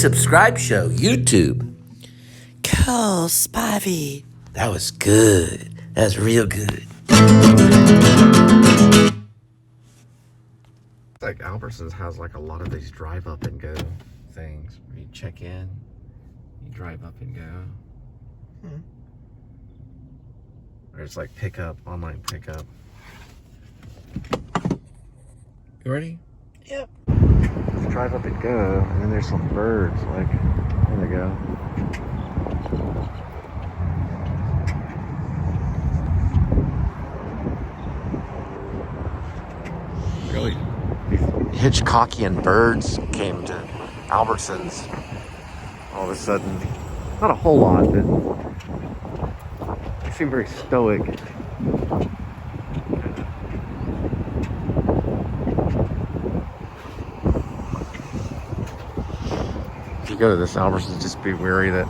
subscribe show, YouTube. Cole Spivey. That was good. That was real good. Like Albertsons has like a lot of these drive up and go things where you check in, you drive up and go. Or it's like pickup, online pickup. You ready? Yep. Just drive up and go, and then there's some birds, like, there they go. Really? These Hitchcockian birds came to Albertsons all of a sudden. Not a whole lot, but they seem very stoic. If you go to this Albertsons, just be wary that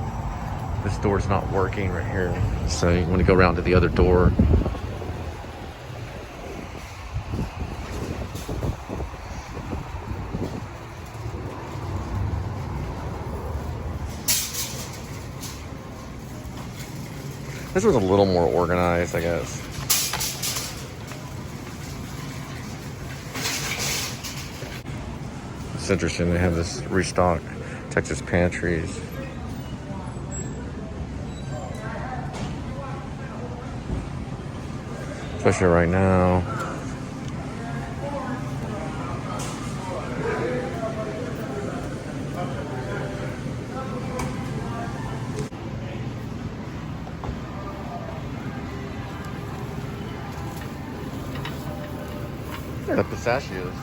this door's not working right here. So you want to go around to the other door. This was a little more organized, I guess. It's interesting, they have this restock Texas pantries. Especially right now. The pistachios.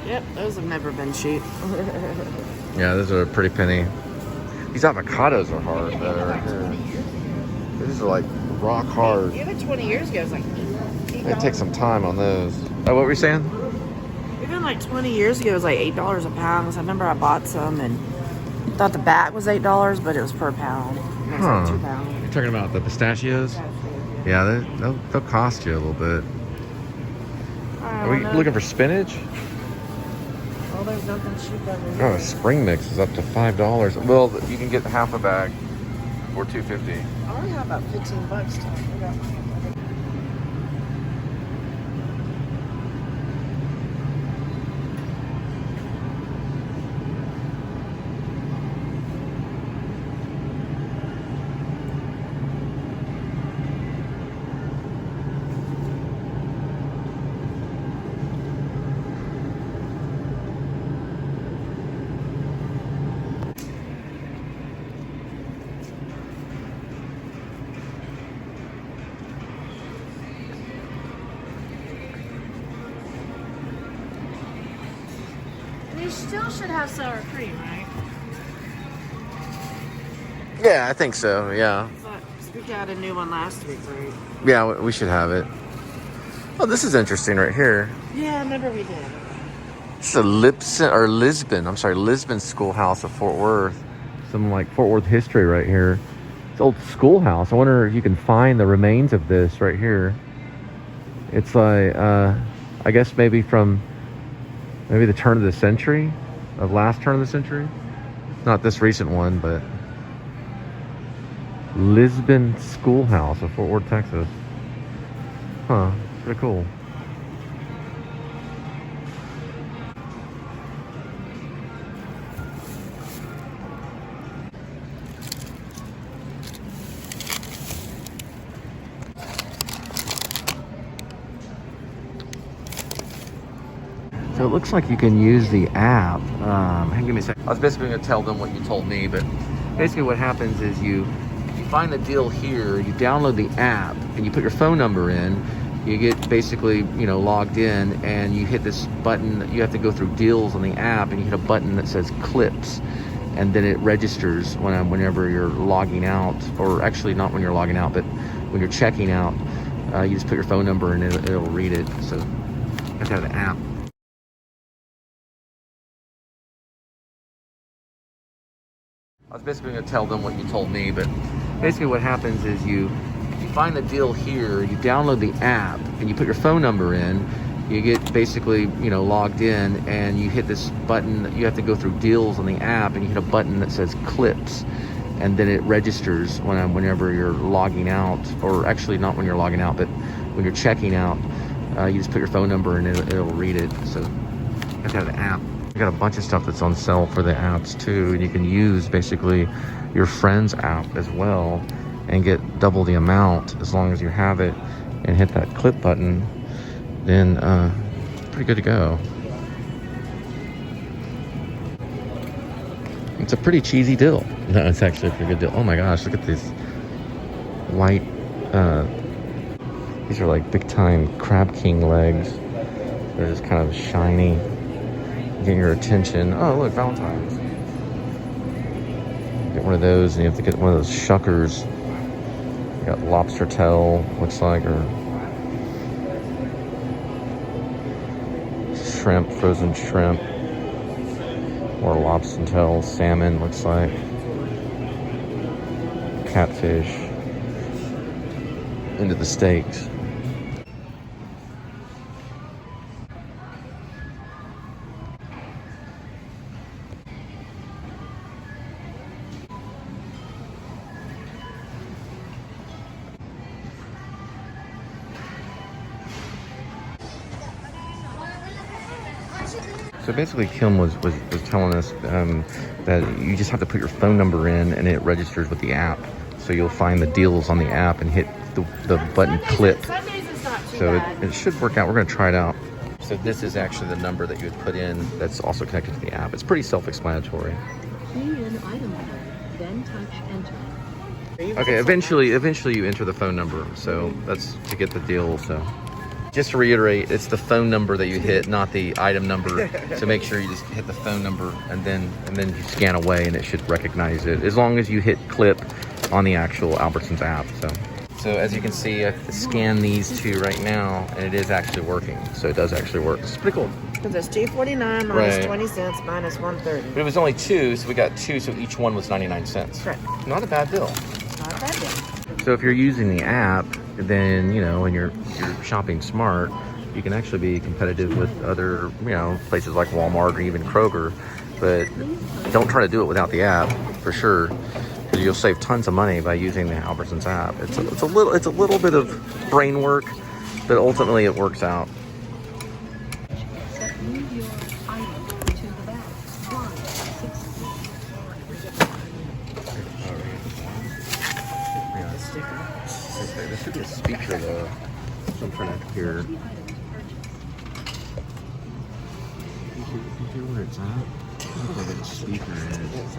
Yep, those have never been cheap. Yeah, those are a pretty penny. These avocados are hard though, right here. These are like rock hard. Even 20 years ago, it was like $8. They take some time on those. Oh, what were you saying? Even like 20 years ago, it was like $8 a pound. So I remember I bought some and thought the bag was $8, but it was per pound. It was like 2 pounds. You're talking about the pistachios? Yeah, they'll cost you a little bit. Are we looking for spinach? Well, there's nothing cheap over here. Oh, spring mix is up to $5. Well, you can get half a bag for $2.50. I only have about $15 to You still should have sour cream, right? Yeah, I think so, yeah. We got a new one last week, right? Yeah, we should have it. Oh, this is interesting right here. Yeah, I remember we did. It's a Lisbon Schoolhouse of Fort Worth. Some like Fort Worth history right here. It's an old schoolhouse. I wonder if you can find the remains of this right here. It's like, I guess maybe from the turn of the century, last turn of the century. Not this recent one, but Lisbon Schoolhouse of Fort Worth, Texas. Huh, pretty cool. So it looks like you can use the app. Hang on a second. I was basically going to tell them what you told me, but basically what happens is you find the deal here, you download the app, and you put your phone number in. You get basically, logged in, and you hit this button. You have to go through deals on the app, and you hit a button that says clips, and then it registers whenever you're logging out, or actually not when you're logging out, but when you're checking out. You just put your phone number and it'll read it. So you have to have the app. I was basically going to tell them what you told me, but basically what happens is you find the deal here, you download the app, and you put your phone number in. you get basically, you know, logged in, and you hit this button. You have to go through deals on the app, and you hit a button that says clips, and then it registers whenever you're logging out, or actually not when you're logging out, but when you're checking out. You just put your phone number and it'll read it. So you have to have the app. You got a bunch of stuff that's on sale for the apps too, and you can use basically your friend's app as well and get double the amount as long as you have it and hit that clip button. Then pretty good to go. It's a pretty cheesy deal. No, it's actually a pretty good deal. Oh my gosh, look at these white these are like big time Crab King legs. They're just kind of shiny, getting your attention. Oh look, Valentine's. Get one of those, and you have to get one of those shuckers. You got lobster tail, looks like, or shrimp, frozen shrimp, or lobster tail, salmon, looks like, catfish, into the steaks. So basically, Kim was telling us that you just have to put your phone number in, and it registers with the app. So you'll find the deals on the app and hit the button clip. So it should work out. We're going to try it out. So this is actually the number that you would put in that's also connected to the app. It's pretty self-explanatory. Key in item number, then touch enter. Okay, eventually you enter the phone number. So that's to get the deal. So just to reiterate, it's the phone number that you hit, not the item number. So make sure you just hit the phone number, and then you scan away, and it should recognize it as long as you hit clip on the actual Albertsons app. So as you can see, I scanned these two right now, and it is actually working. So it does actually work. It's pretty cool. Because it's $2.49 minus Right. 20 cents minus 130. But it was only two, so we got two, so each one was 99 cents. Correct. Not a bad deal. Not a bad deal. So if you're using the app, then, you know, and you're shopping smart, you can actually be competitive with other, you know, places like Walmart or even Kroger. But don't try to do it without the app, for sure. You'll save tons of money by using the Albertsons app. It's a little bit of brain work, but ultimately it works out. Move your item to the back. 160. This should be a speaker though. So I'm trying to hear. You hear where it's at? Where the speaker is.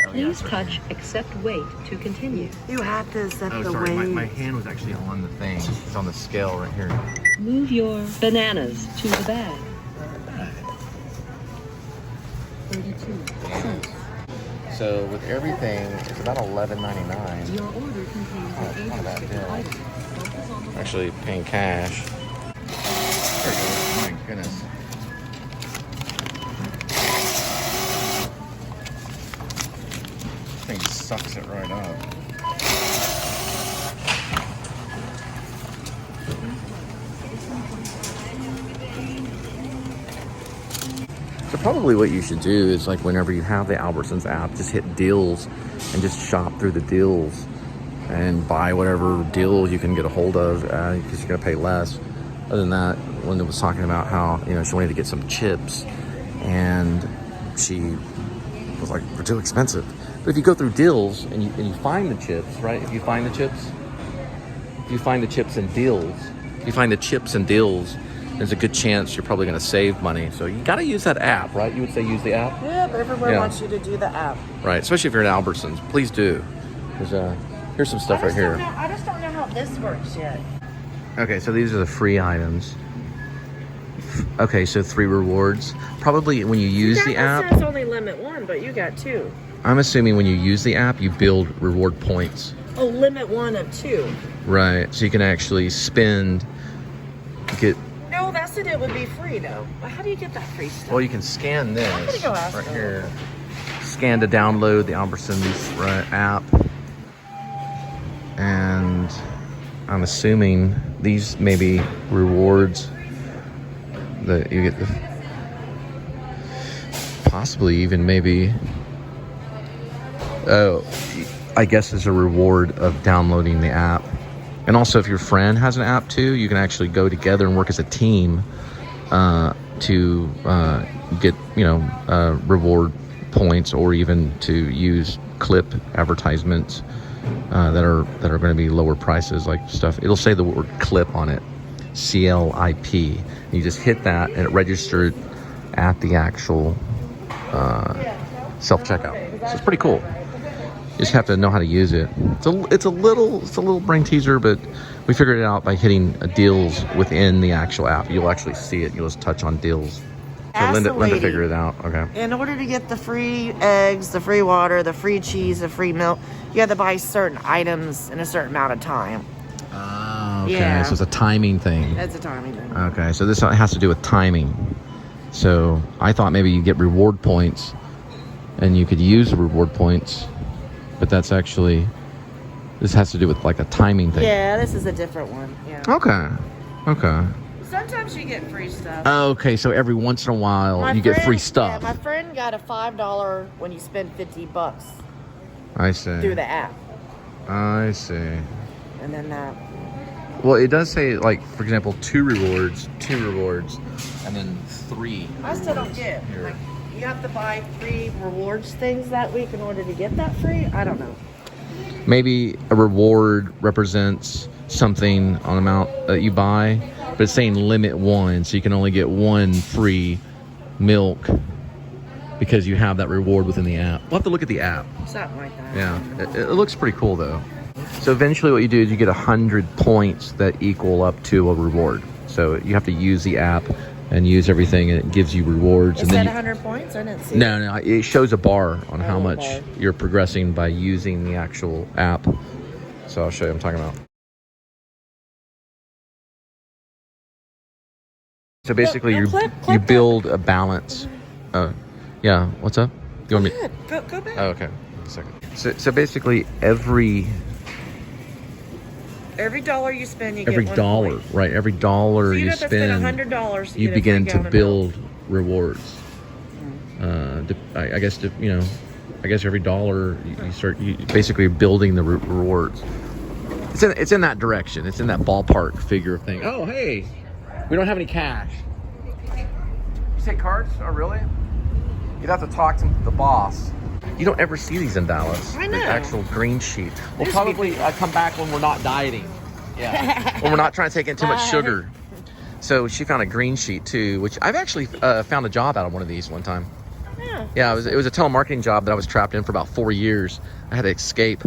Please touch accept wait to continue. You have to set Oh, the sorry. weight. My hand was actually on the thing. It's on the scale right here. Move your bananas to the bag. 32 cents. So with everything, it's about $11.99. Your order contains Oh, it's not a bad an deal. item. Focus on the Actually paying cash. There it goes. My goodness. This thing sucks it right up. So probably what you should do is, like, whenever you have the Albertsons app, just hit deals and just shop through the deals and buy whatever deal you can get a hold of, because you're gonna pay less. Other than that, Linda was talking about how, you know, she wanted to get some chips, and she was like, they're too expensive. But if you go through deals and you find the chips, right? If you find the chips and deals, there's a good chance you're probably going to save money. So you got to use that app, right? You would say use the app? Yeah, but everywhere Yeah. wants you to do the app. Right, especially if you're at Albertsons. Please do. Here's some stuff right here. I just don't know how this works yet. Okay, so these are the free items. Okay, so 3 rewards. Probably when you use the app, Says only limit 1, but you got 2. I'm assuming when you use the app, you build reward points. Oh, limit 1 of 2. Right, so you can actually get. No, that said it would be free though. How do you get that free stuff? Well, you can scan this I'm gonna go ask right them. here. Scan to download the Albertsons app. And I'm assuming these may be rewards You get the possibly even maybe. Oh, I guess it's a reward of downloading the app. And also, if your friend has an app too, you can actually go together and work as a team to get reward points, or even to use clip advertisements that are going to be lower prices, like stuff. It'll say the word clip on it, CLIP. You just hit that, and it registered at the actual self-checkout. So it's pretty cool. You just have to know how to use it. It's a little brain teaser, but we figured it out by hitting deals within the actual app. You'll actually see it. You'll just touch on deals. So Linda figured it out. Okay. In order to get the free eggs, the free water, the free cheese, the free milk, you have to buy certain items in a certain amount of time. Oh, okay. Yeah. So it's a timing thing. That's a timing thing. Okay, so this has to do with timing. So I thought maybe you get reward points, and you could use the reward points, but that's actually, this has to do with like a timing thing. Yeah, this is a different one. Yeah. Okay. Sometimes you get free stuff. Okay, so every once in a while you get free stuff. Yeah, my friend got a $5 when you spend $50 I see. through the app. I see. And then that. Well, it does say, like, for example, 2 rewards, and then 3. I still don't get. Here. Like, you have to buy 3 rewards things that week in order to get that free? I don't know. Maybe a reward represents something on amount that you buy, but it's saying limit 1, so you can only get 1 free milk because you have that reward within the app. We'll have to look at the app. Something like that. Yeah, it looks pretty cool though. So eventually what you do is you get 100 points that equal up to a reward. So you have to use the app and use everything, and it gives you rewards. Is and then that 100 points? I didn't see No, it shows a bar on how much bar. you're progressing by using the actual app. So I'll show you what I'm talking about. So basically, you build a balance. Yeah. What's up? You want me? Go back. Oh, okay. A second. So basically, every $1 you spend, you every get 1 dollar, point. right? Every dollar So you have to spend, $100 to you get a begin free to gallon of build milk. rewards. I guess every dollar you start basically building the rewards. It's in that direction. It's in that ballpark figure of thing. Oh, hey, we don't have any cash. You take cards? Oh, really? You'd have to talk to the boss. You don't ever see these in Dallas. I know. The actual green sheet. We'll There's probably come back when we're not dieting. Yeah. When we're not trying to take in too much sugar. So she found a green sheet too, which I've actually found a job out of one of these one time. Yeah, it was a telemarketing job that I was trapped in for about 4 years. I had to escape,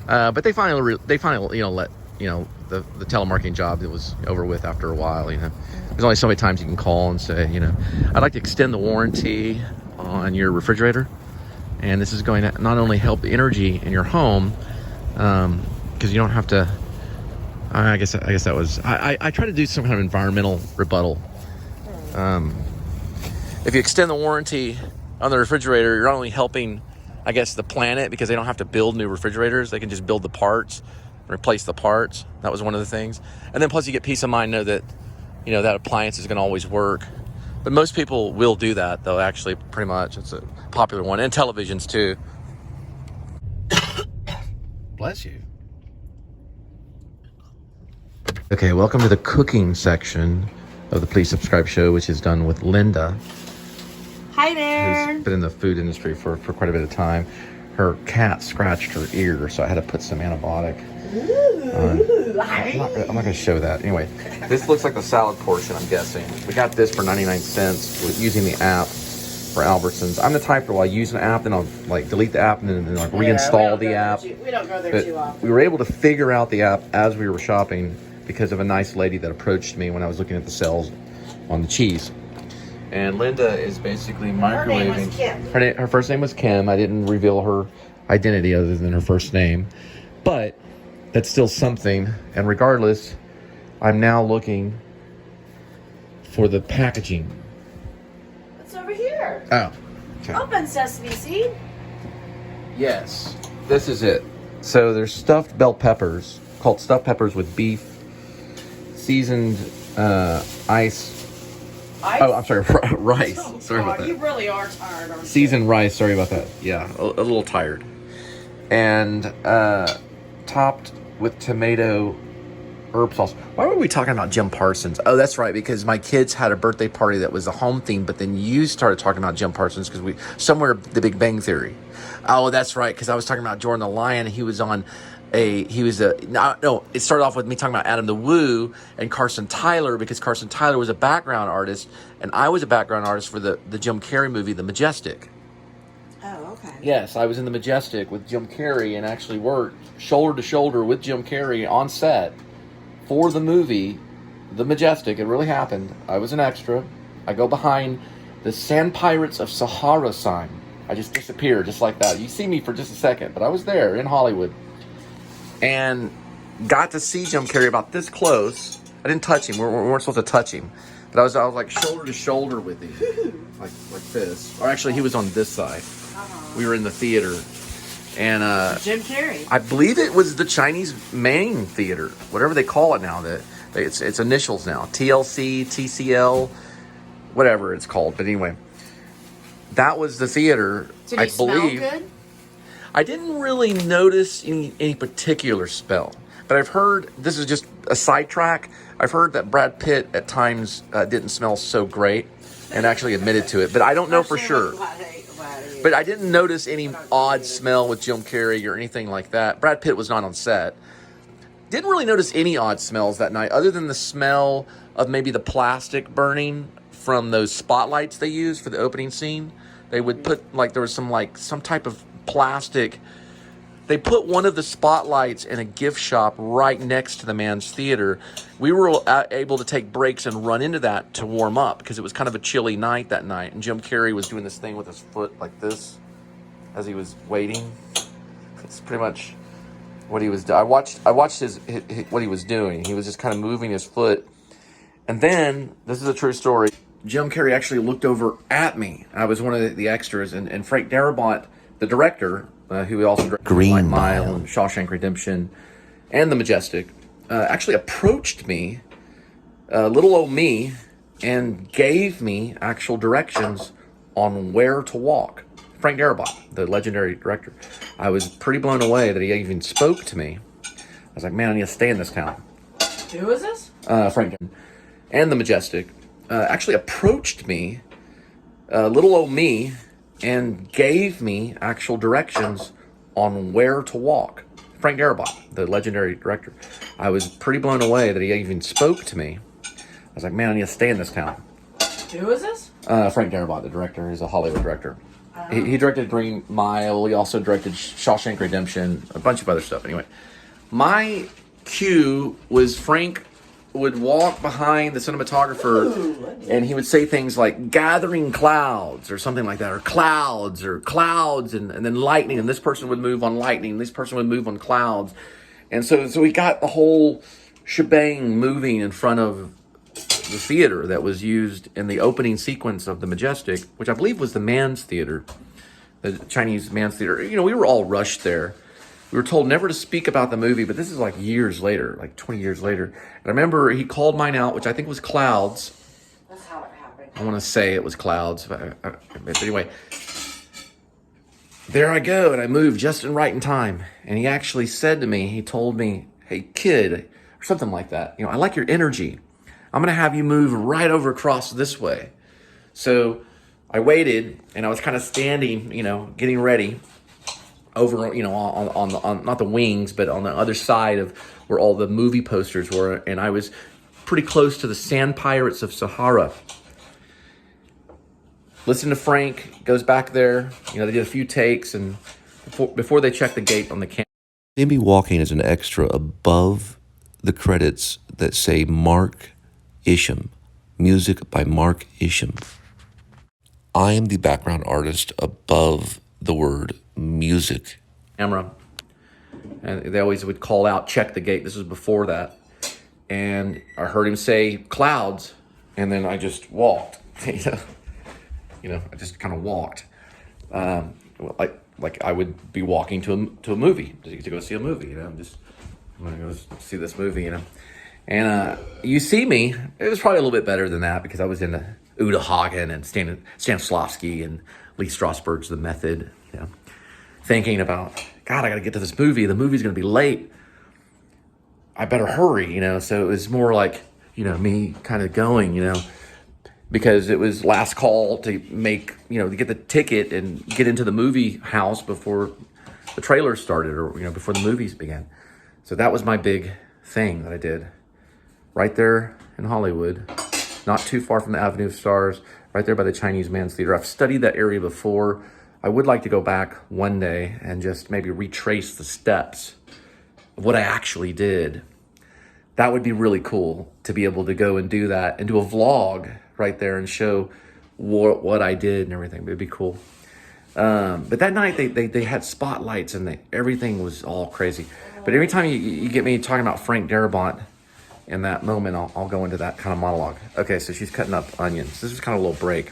but they finally let the telemarketing job that was over with after a while. There's only so many times you can call and say, I'd like to extend the warranty on your refrigerator, and this is going to not only help the energy in your home, because you don't have to. I guess that was. I try to do some kind of environmental rebuttal. If you extend the warranty on the refrigerator, you're not only helping, I guess, the planet, because they don't have to build new refrigerators. They can just build the parts, replace the parts. That was one of the things. And then plus you get peace of mind, know that, that appliance is going to always work. But most people will do that, though, actually, pretty much. It's a popular one. And televisions, too. Bless you. Okay, welcome to the cooking section of the Please Subscribe show, which is done with Linda. Hi there. Who's been in the food industry for quite a bit of time. Her cat scratched her ear, so I had to put some antibiotic on. I'm not going to show that. Anyway, this looks like the salad portion, I'm guessing. We got this for 99 cents using the app for Albertsons. I'm the type where I use an app, then I'll delete the app and then reinstall the app. We don't go there too often. We were able to figure out the app as we were shopping because of a nice lady that approached me when I was looking at the sales on the cheese. And Linda is basically microwaving. Her name was Kim. Her first name was Kim. I didn't reveal her identity other than her first name. But that's still something. And regardless, I'm now looking for the packaging. It's over here. Oh. Okay. Open sesame seed. Yes. This is it. So there's stuffed bell peppers, called stuffed peppers with beef, seasoned Oh, I'm sorry, rice. Sorry about that. You really are tired, aren't you? Seasoned rice. Sorry about that. Yeah, a little tired. And topped with tomato herb sauce. Why were we talking about Jim Parsons? Oh, that's right, because my kids had a birthday party that was a home theme, but then you started talking about Jim Parsons because somewhere The Big Bang Theory. Oh, that's right, because I was talking about Jordan the Lion. It started off with me talking about Adam the Woo and Carson Tyler, because Carson Tyler was a background artist and I was a background artist for the Jim Carrey movie, The Majestic. Oh, okay. Yes, I was in The Majestic with Jim Carrey and actually worked shoulder to shoulder with Jim Carrey on set for the movie, The Majestic. It really happened. I was an extra. I go behind the Sand Pirates of Sahara sign. I just disappear just like that. You see me for just a second, but I was there in Hollywood. And got to see Jim Carrey about this close. I didn't touch him. We weren't supposed to touch him. But I was like shoulder to shoulder with him. like this. Or actually, he was on this side. We were in the theater. And Jim Carrey. I believe it was the Chinese main theater, whatever they call it now. It's initials now, TLC, TCL, whatever it's called. But anyway, that was the theater. Did he smell good? I didn't really notice any particular smell, but I've heard, this is just a sidetrack, I've heard that Brad Pitt at times didn't smell so great and actually admitted to it, but I don't know for sure. But I didn't notice any odd smell with Jim Carrey or anything like that. Brad Pitt was not on set. Didn't really notice any odd smells that night other than the smell of maybe the plastic burning from those spotlights they used for the opening scene. They would put, there was some type of plastic. They put one of the spotlights in a gift shop right next to the man's theater. We were able to take breaks and run into that to warm up because it was kind of a chilly night that night. And Jim Carrey was doing this thing with his foot like this as he was waiting. It's pretty much what he was doing. I watched what he was doing. He was just kind of moving his foot. And then, this is a true story, Jim Carrey actually looked over at me. I was one of the extras, and Frank Darabont, the director, who also directed Green Mile and Shawshank Redemption and The Majestic, actually approached me, little old me, and gave me actual directions on where to walk. Frank Darabont, the legendary director. I was pretty blown away that he even spoke to me. I was like, man, I need to stay in this town. Who is this? Frank and The Majestic actually approached me, little old me, and gave me actual directions on where to walk. Frank Darabont, the legendary director. I was pretty blown away that he even spoke to me. I was like, man, I need to stay in this town. Who is this? Frank Darabont, the director. He's a Hollywood director. He directed Green Mile. He also directed Shawshank Redemption, a bunch of other stuff. Anyway, my cue was Frank would walk behind the cinematographer and he would say things like gathering clouds or something like that, or clouds and then lightning, and this person would move on lightning, and this person would move on clouds. And so we got the whole shebang moving in front of the theater that was used in the opening sequence of The Majestic, which I believe was the Man's Theater, the Chinese Man's Theater. You know, we were all rushed there. We were told never to speak about the movie, but this is like years later, like 20 years later. And I remember he called mine out, which I think was Clouds. That's how it happened. I want to say it was Clouds. But anyway, there I go, and I moved just in right in time. And he actually said to me, he told me, hey, kid, or something like that. You know, I like your energy. I'm going to have you move right over across this way. So I waited, and I was kind of standing, you know, getting ready over, you know, on not the wings, but on the other side of where all the movie posters were. And I was pretty close to the Sand Pirates of Sahara. Listen to Frank, goes back there. You know, they did a few takes, and before they checked the gate on the camera. See me walking as an extra above the credits that say Mark Isham, music by Mark Isham. I am the background artist above the word music. Camera. And they always would call out, check the gate. This was before that. And I heard him say clouds, and then I just walked. You know, I just kind of walked. Like I would be walking to a movie, to go see a movie, you know. I'm going to go see this movie, you know. And you see me, it was probably a little bit better than that because I was in Uta Hagen and Stanislavski and Lee Strasberg's The Method. You know, thinking about, God, I got to get to this movie. The movie's going to be late. I better hurry, you know. So it was more like, you know, me kind of going, you know, because it was last call to make, you know, to get the ticket and get into the movie house before the trailer started, or, you know, before the movies began. So that was my big thing that I did right there in Hollywood, not too far from the Avenue of Stars, right there by the Chinese Man's Theater. I've studied that area before. I would like to go back one day and just maybe retrace the steps of what I actually did. That would be really cool to be able to go and do that and do a vlog right there and show what I did and everything. It'd be cool. But that night they had spotlights and everything was all crazy. But every time you get me talking about Frank Darabont in that moment, I'll go into that kind of monologue. Okay, so she's cutting up onions. This is kind of a little break.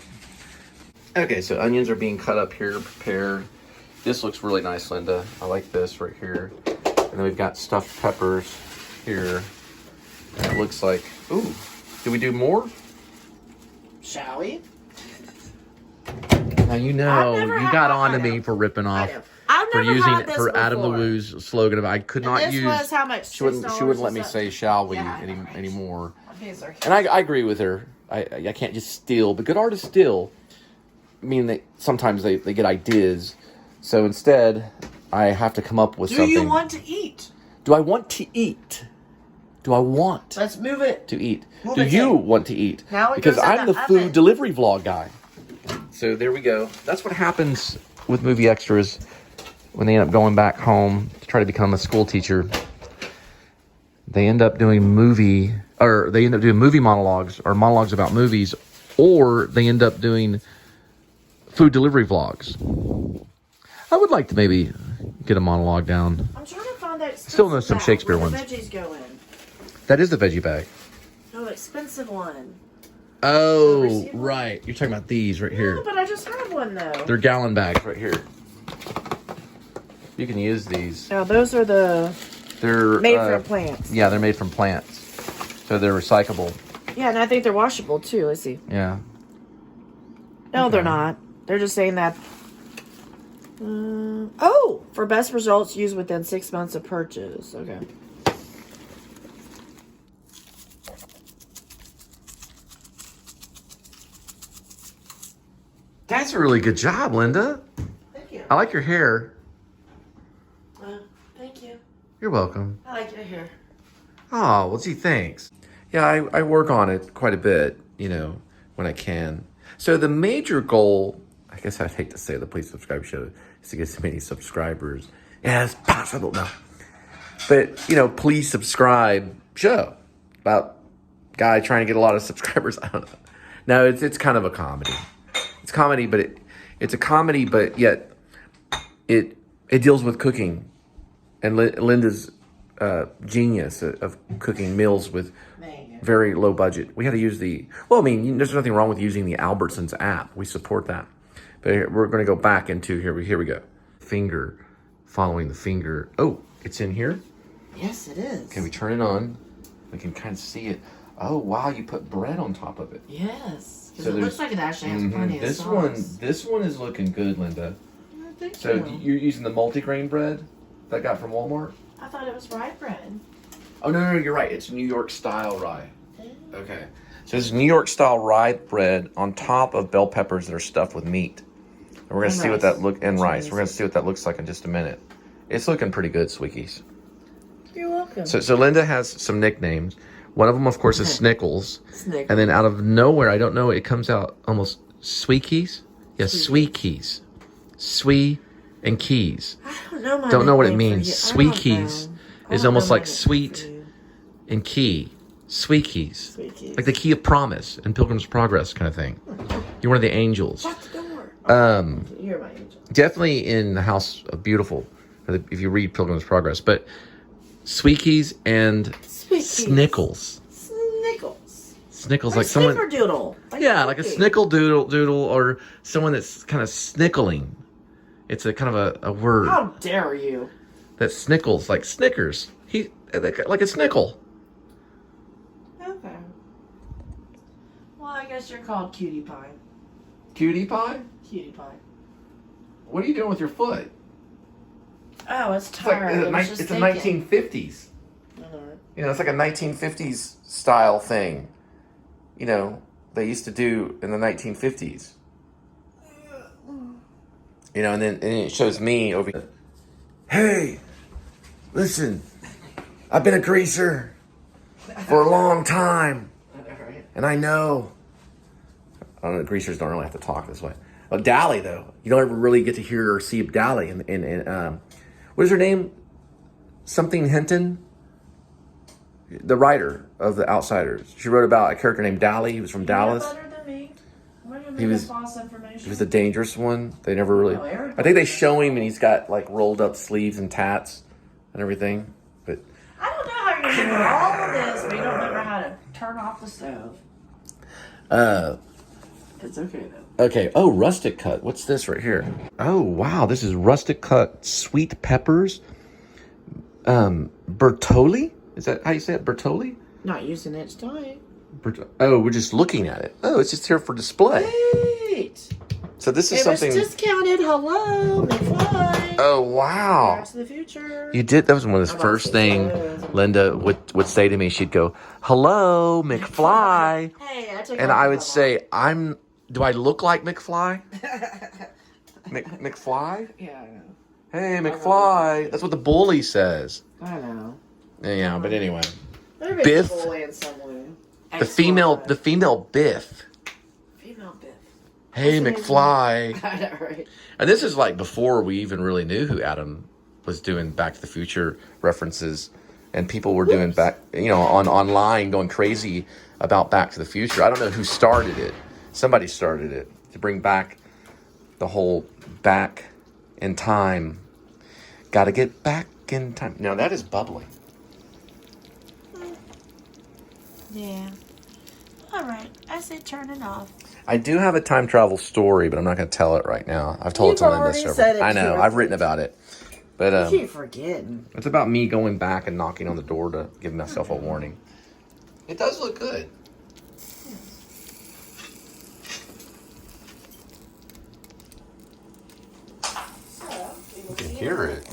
Okay, so onions are being cut up here, prepared. This looks really nice, Linda. I like this right here. And then we've got stuffed peppers here. And it looks like, ooh, do we do more? Shall we? Now you know you got on to me for ripping off for using for Adam LeWoo's slogan of I could not use. This was how much? She wouldn't let me say "shall we" anymore. And I agree with her. I can't just steal, but good artists steal. I mean, sometimes they get ideas. So instead, I have to come up with something. Do you want to eat? Do I want to eat? Do I want? Let's move it. To eat. Do you want to eat? Now it because goes in I'm the the food oven. delivery vlog guy. So there we go. That's what happens with movie extras when they end up going back home to try to become a school teacher. They end up doing movie monologues or monologues about movies, or they end up doing food delivery vlogs. I would like to maybe get a monologue down. I'm trying to find that. Still know some Shakespeare where ones. the veggies go in. That is the veggie bag. No, the expensive one. Oh, right. You're talking about these right here. No, but I just have one though. They're gallon bags right here. You can use these. No, those are They're made from plants. Yeah, they're made from plants. So they're recyclable. Yeah, and I think they're washable too. Let's see. Yeah. No, they're not. They're just saying that. For best results used within 6 months of purchase. Okay. That's a really good job, Linda. Thank you. I like your hair. Thank you. You're welcome. I like your hair. Oh, well, gee, thanks. Yeah, I work on it quite a bit, you know, when I can. So the major goal, I guess I'd hate to say the Please Subscribe show, is to get as many subscribers as possible. No. But, you know, Please Subscribe show about guy trying to get a lot of subscribers. I don't know. No, it's kind of a comedy. It's comedy, but it's a comedy, but yet it deals with cooking and Linda's genius of cooking meals with very low budget. We had to use there's nothing wrong with using the Albertsons app. We support that. But we're going to go back into here we go. Finger, following the finger. Oh, it's in here? Yes, it is. Can we turn it on? We can kind of see it. Oh, wow, you put bread on top of it. Yes. Because So it looks like it actually has plenty of sauce. This one is looking good, Linda. I think So so. you're using the multigrain bread that I got from Walmart? I thought it was rye bread. Oh, no, you're right. It's New York style rye. Okay. So this is New York style rye bread on top of bell peppers that are stuffed with meat. And we're going to see what that rice. We're going to see what that looks like in just a minute. It's looking pretty good, Sweekies. You're welcome. So Linda has some nicknames. One of them, of course, is Snickles. Snickles. And then out of nowhere, I don't know, it comes out almost Sweekies? Yes, Sweekies. Sweet and keys. I don't know my Don't know what it nickname for means. you. Sweekies is almost like sweet and key. Sweekies. Sweekies. Like the key of promise and Pilgrim's Progress kind of thing. You're one of the angels. Shut the door. You're my angel. Definitely in the House of Beautiful, if you read Pilgrim's Progress. But Sweekies and Snickles. Snickles, like someone. Snickerdoodle. Like a snickle doodle, or someone that's kind of snickling. It's a kind of a word. How dare you? That snickles, like Snickers. Like a snickle. Okay. Well, I guess you're called Cutie Pie. Cutie Pie? Cutie Pie. What are you doing with your foot? Oh, it's It's tired. like it's a 1950s. You know, it's like a 1950s style thing. You know, they used to do in the 1950s. You know, and then it shows me over here. Hey, listen, I've been a greaser for a long time. And I know greasers don't really have to talk this way. Oh, Dally, though. You don't ever really get to hear or see Dally. What is her name? Something Hinton? The writer of The Outsiders. She wrote about a character named Dally. He was from Dallas. Better than me. He was the dangerous one. They never really... No, I think they show him and he's got like rolled up sleeves and tats and everything. But I don't know how you're going to remember all of this, but you don't remember how to turn off the stove. It's okay, though. okay. Oh, rustic cut. What's this right here? Oh, wow. This is rustic cut sweet peppers. Bertolli? Is that how you say it? Bertolli? Not using it today. Oh, we're just looking at it. Oh, it's just here for display. Wait. So this is It was something... discounted. Hello, McFly. Oh, wow. Back to the Future. You did. That was one of the first thing Linda would say to me. She'd go, "Hello, McFly," Hey, I took and off I the would bubble. say, Do I look like McFly? McFly? Yeah, I know. Hey, McFly. That's what the bully says. I know. Yeah, but anyway, Maybe Biff. it's a bully in some way. the female Biff. Female Biff. Hey, What's the McFly. I know, right? And this is like before we even really knew who Adam was doing Back to the Future references, and people were doing online going crazy about Back to the Future. I don't know who started it. Somebody started it to bring back the whole back in time. Got to get back in time. Now that is bubbling. Yeah. All right. I say turn it off. I do have a time travel story, but I'm not going to tell it right now. I've told it to You've Linda already several. said it I know. to I've her. written about it, but You keep forgetting. it's about me going back and knocking on the door to give myself a warning. It does look good. You can hear it.